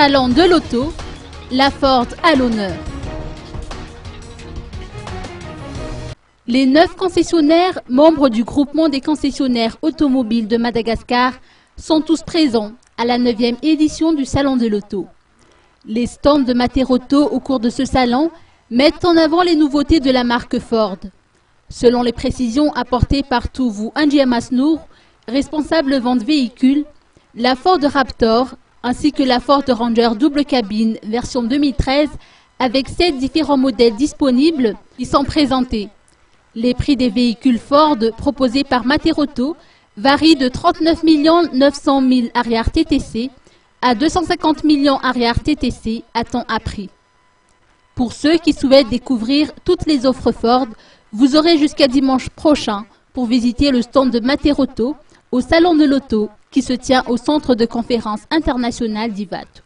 Salon de l'auto, la Ford à l'honneur. Les 9 concessionnaires, membres du groupement des concessionnaires automobiles de Madagascar, sont tous présents à la 9e édition du Salon de l'auto. Les stands de Materauto au cours de ce salon mettent en avant les nouveautés de la marque Ford. Selon les précisions apportées par Touvu Anjiamasnour, responsable vente véhicule, la Ford Raptor ainsi que la Ford Ranger double cabine version 2013 avec 7 différents modèles disponibles y sont présentés. Les prix des véhicules Ford proposés par Materauto varient de 39 900 000 arrière TTC à 250 millions arrière TTC à temps appris. Pour ceux qui souhaitent découvrir toutes les offres Ford, vous aurez jusqu'à dimanche prochain pour visiter le stand de Materauto au Salon de l'Auto qui se tient au Centre de conférence international d'Ivato.